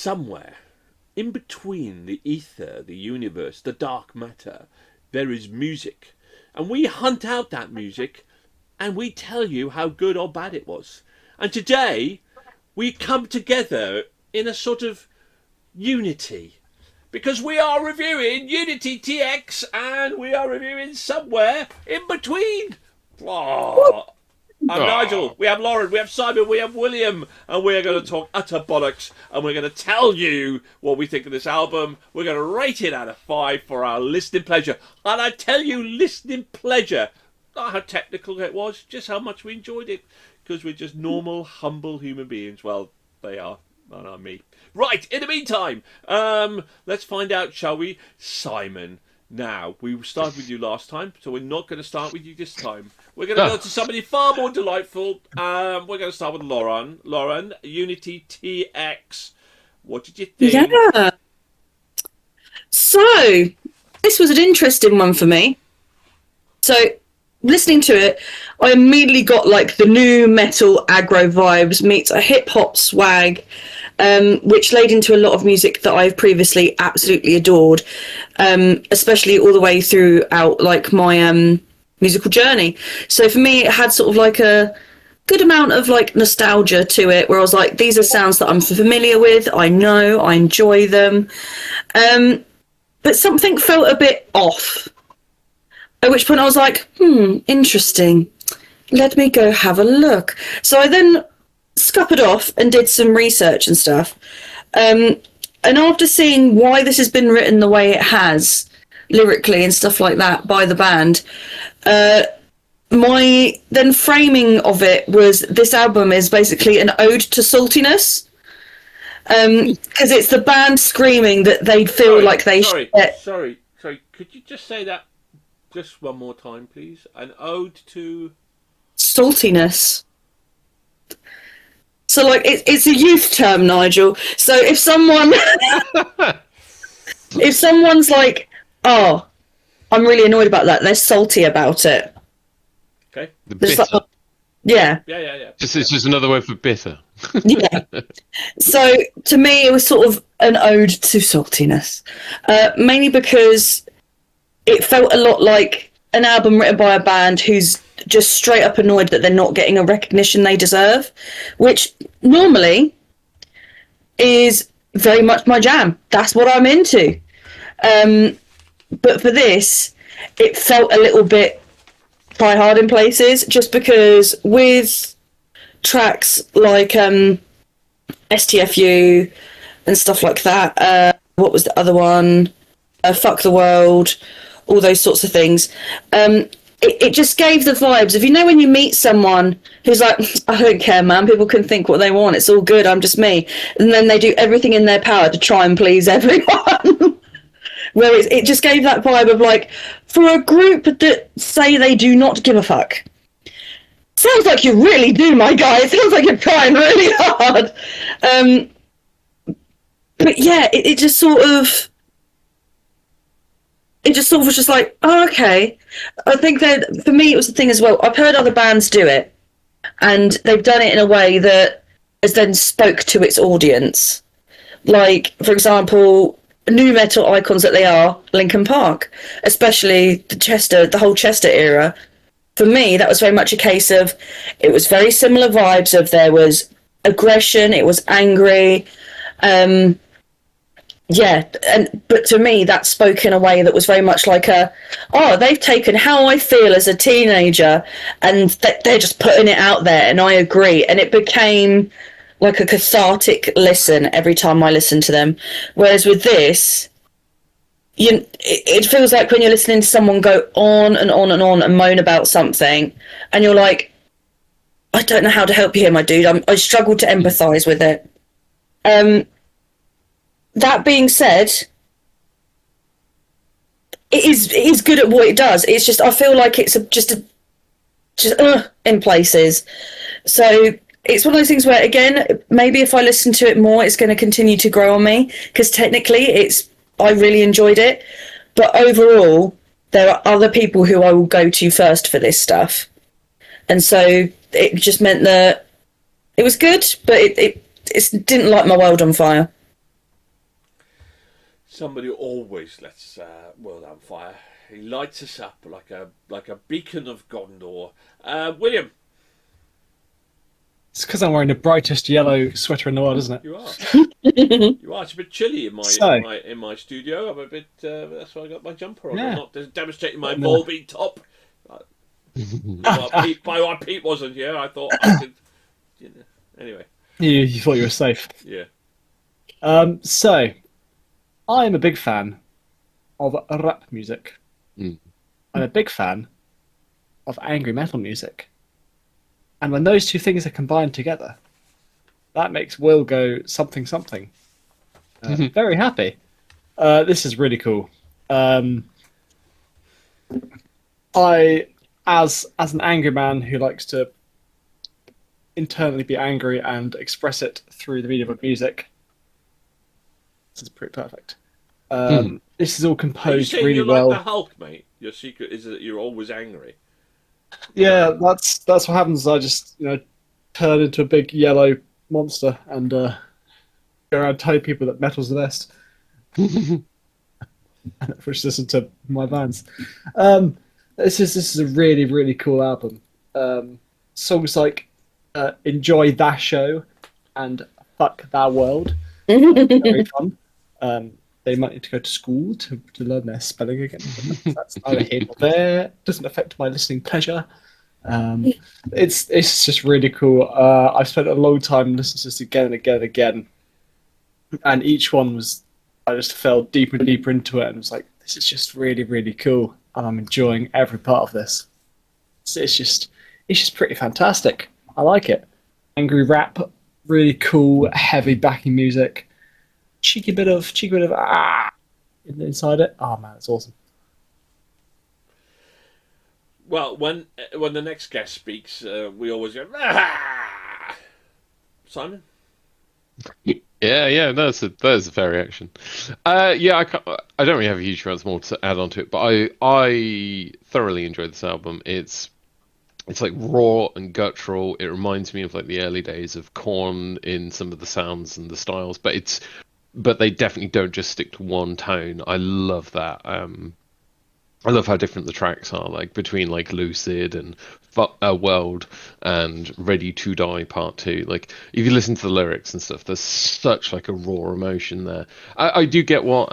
somewhere in between the ether, the universe, the dark matter, there is music. And we hunt out that music and we tell you how good or bad it was. And today we come together in a sort of unity, because we are reviewing UnityTX and we are reviewing Somewhere in Between. Oh, I'm Nigel, we have Lauren, we have Simon, we have William, and we're going to talk utter bollocks, and we're going to tell you what we think of this album. We're going to rate it out of 5 for our listening pleasure. And I tell you, listening pleasure, not how technical it was, just how much we enjoyed it, because we're just normal, humble human beings. Well, they are, not me. Right, in the meantime, let's find out, shall we? Simon. Now, we started with you last time, so we're not going to start with you this time. We're going to go to somebody far more delightful. We're going to start with Lauren. Lauren, UnityTX. What did you think? Yeah. So, this was an interesting one for me. So, listening to it, I immediately got like the new metal aggro vibes meets a hip-hop swag, which laid into a lot of music that I've previously absolutely adored, especially all the way throughout like my musical journey. So for me, it had sort of like a good amount of like nostalgia to it, where I was like, these are sounds that I'm familiar with, I know, I enjoy them, but something felt a bit off. At which point I was like, interesting. Let me go have a look. So I then scuppered off and did some research and stuff. And after seeing why this has been written the way it has, lyrically and stuff like that, by the band, my then framing of it was this album is basically an ode to saltiness. Because it's the band screaming that they feel like they Sorry. Could you just say that just one more time, please? An ode to saltiness. So, like, it's a youth term, Nigel. So if someone's like, oh, I'm really annoyed about that, they're salty about it. Okay. The bitter. Like, yeah. Yeah. It's just another word for bitter. Yeah. So to me, it was sort of an ode to saltiness, mainly because it felt a lot like an album written by a band who's just straight up annoyed that they're not getting a recognition they deserve, which normally is very much my jam. That's what I'm into. But for this, it felt a little bit try hard in places, just because with tracks like STFU and stuff like that, what was the other one? Fuck the World, all those sorts of things. It just gave the vibes of, you know, when you meet someone who's like, I don't care, man, people can think what they want, it's all good, I'm just me. And then they do everything in their power to try and please everyone. Whereas it just gave that vibe of like, for a group that say they do not give a fuck. Sounds like you really do, my guy. It sounds like you're trying really hard. But yeah, it just sort of was just like, oh, okay. I think that for me it was the thing as well. I've heard other bands do it, and they've done it in a way that has then spoke to its audience. Like, for example, new metal icons that they are, Linkin Park, especially the whole Chester era. For me, that was very much a case of, it was very similar vibes of, there was aggression, it was angry, but to me that spoke in a way that was very much like they've taken how I feel as a teenager and they're just putting it out there, and I agree, and it became like a cathartic listen every time I listened to them. Whereas with this, it feels like when you're listening to someone go on and on and on and moan about something, and you're like, I don't know how to help you here, my dude. I struggle to empathise with it. That being said, it is good at what it does. It's just, I feel like it's just in places. So it's one of those things where, again, maybe if I listen to it more, it's going to continue to grow on me, because technically I really enjoyed it. But overall, there are other people who I will go to first for this stuff. And so it just meant that it was good, but it didn't light my world on fire. somebody who always lets world on fire. He lights us up like a beacon of Gondor. William, It's because I'm wearing the brightest yellow sweater in the world, isn't it? you are. You are. It's a bit chilly in my So- in my studio. I'm a bit. That's why I got my jumper on. Yeah. I'm not demonstrating my No. Volbeat top. By what Pete wasn't here, I thought I could. You know. Anyway, You thought you were safe. yeah. So, I am a big fan of rap music. Mm. I'm a big fan of angry metal music. And when those two things are combined together, that makes Will go something something. Very happy. This is really cool. I, as an angry man who likes to internally be angry and express it through the medium of music, this is pretty perfect. This is all Are you composed saying really you're well. like the Hulk, mate? Your secret is that you're always angry. Yeah, that's what happens. I just turn into a big yellow monster and go around telling people that metal's the best. Which listen to my bands. This is a really, really cool album. Songs like "Enjoy That Show" and "Fuck That World" very fun. They might need to go to school to learn their spelling again. But that's neither here nor there. Doesn't affect my listening pleasure. It's just really cool. I've spent a long time listening to this again and again and again, and each one was, I just fell deeper and deeper into it, and was like, this is just really, really cool, and I'm enjoying every part of this. It's just pretty fantastic. I like it. Angry rap, really cool, heavy backing music. Cheeky bit of inside it. Oh man, it's awesome. Well, when the next guest speaks, we always go, "Ah!" Simon? Yeah, that's a fair reaction. Yeah, I don't really have a huge amount more to add on to it, but I thoroughly enjoyed this album. It's like raw and guttural. It reminds me of like the early days of Korn in some of the sounds and the styles, but they definitely don't just stick to one tone. I love that. I love how different the tracks are, like between like Lucid and World and Ready to Die Part 2. Like if you listen to the lyrics and stuff, there's such like a raw emotion there. I do get what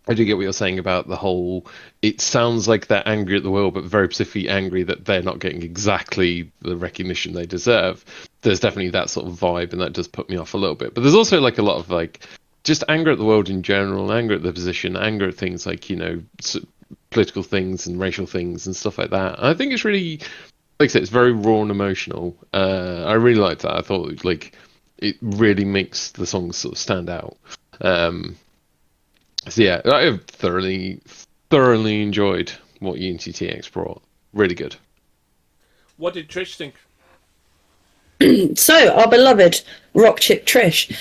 you're saying about the whole. It sounds like they're angry at the world, but very specifically angry that they're not getting exactly the recognition they deserve. There's definitely that sort of vibe, and that does put me off a little bit. But there's also like a lot of like just anger at the world in general, anger at the position, anger at things like political things and racial things and stuff like that. And I think it's really, like I said, it's very raw and emotional. I really liked that. I thought like it really makes the songs sort of stand out. So yeah, I have thoroughly enjoyed what UnityTX brought. Really good. What did Trish think? So, our beloved rock chick Trish.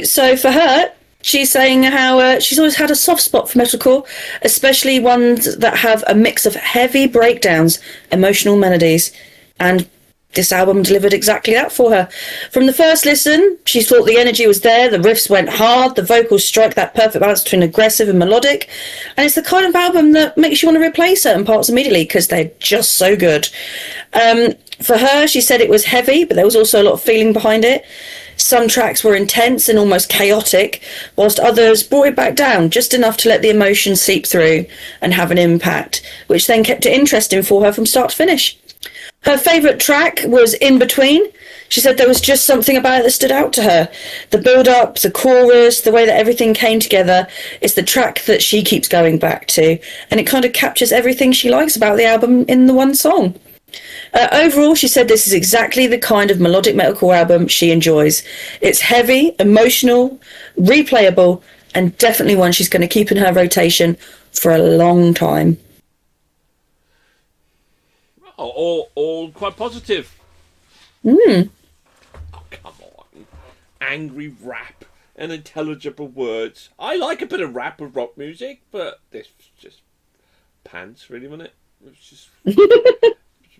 So for her, she's saying how she's always had a soft spot for metalcore, especially ones that have a mix of heavy breakdowns, emotional melodies, and this album delivered exactly that for her. From the first listen, she thought the energy was there, the riffs went hard, the vocals strike that perfect balance between aggressive and melodic, and it's the kind of album that makes you want to replay certain parts immediately because they're just so good. For her, she said it was heavy, but there was also a lot of feeling behind it. Some tracks were intense and almost chaotic, whilst others brought it back down just enough to let the emotion seep through and have an impact, which then kept it interesting for her from start to finish. Her favourite track was In Between. She said there was just something about it that stood out to her. The build-up, the chorus, the way that everything came together. It's the track that she keeps going back to, and it kind of captures everything she likes about the album in the one song. Overall, she said this is exactly the kind of melodic metalcore album she enjoys. It's heavy, emotional, replayable, and definitely one she's going to keep in her rotation for a long time. Oh, all quite positive. Mm. Oh, come on. Angry rap and intelligible words. I like a bit of rap with rock music, but this was just pants, really, wasn't it? It was just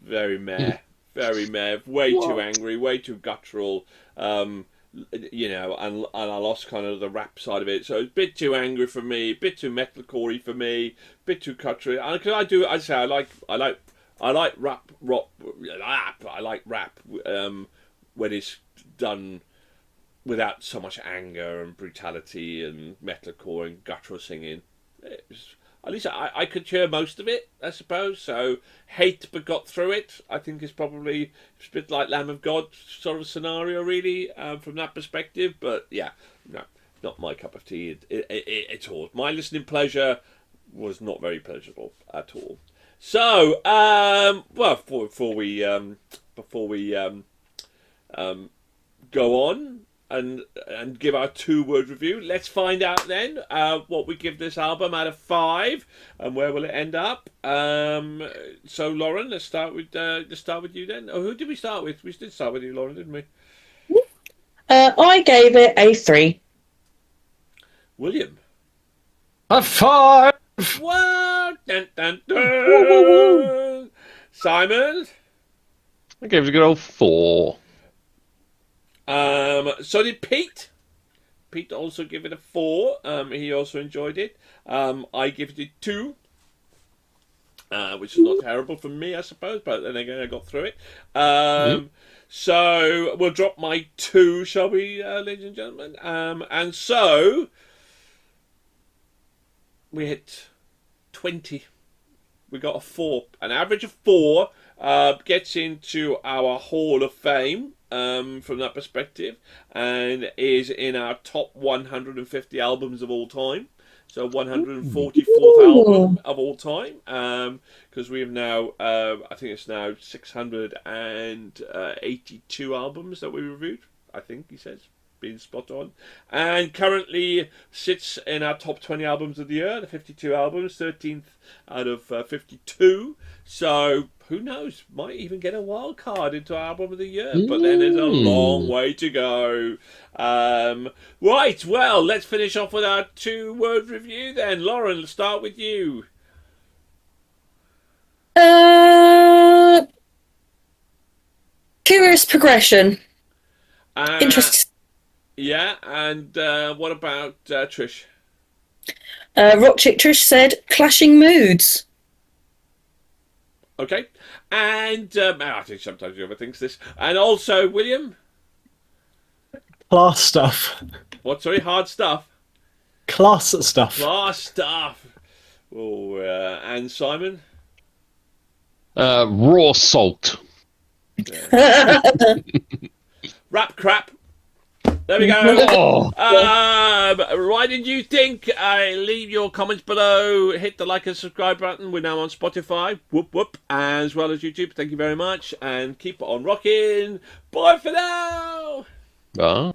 very meh. Very meh. Way too angry, way too guttural. you know, and I lost kind of the rap side of it. So it's a bit too angry for me, a bit too metalcore-y for me, a bit too country. And because I say I like rap, rock, rap. I like rap when it's done without so much anger and brutality and metalcore and guttural singing. At least I could hear most of it, I suppose. So hate but got through it, I think, is probably a bit like Lamb of God sort of scenario, really, from that perspective. But yeah, no, not my cup of tea at all. My listening pleasure was not very pleasurable at all. So, well, before we go on and give our 2-word review, let's find out then what we give this album out of 5 and where will it end up. So Lauren, let's start with you then. Oh, who did we start with? We did start with you, Lauren, didn't we? I gave it a 3. William. A 5. What? Dun, dun, dun. Simon. I gave it a good old 4. So did Pete. Pete also gave it a 4. He also enjoyed it. I give it a 2, which is not terrible for me, I suppose. But then again, I got through it. So we'll drop my 2, shall we, ladies and gentlemen? And so we hit 20. We got a 4. An average of 4 gets into our Hall of Fame. From that perspective, and is in our top 150 albums of all time. So 144th album of all time. Because we have now, I think it's now 682 albums that we reviewed. I think he says, being spot on, and currently sits in our top 20 albums of the year. The 52 albums, 13th out of 52. So who knows? Might even get a wild card into album of the year. But then there's a long way to go. Right. Well, let's finish off with our 2-word review then. Lauren, let's start with you. Curious progression. Interesting. Yeah, and what about Trish? Rock Chick Trish said clashing moods. Okay, and I think sometimes you overthink this. And also, William? Class stuff. What, sorry? Hard stuff? Class stuff. Class stuff. Oh, and Simon? Raw salt. Rap crap. There we go. Why did you think? Leave your comments below. Hit the like and subscribe button. We're now on Spotify. Whoop whoop. As well as YouTube. Thank you very much. And keep on rocking. Bye for now. Bye.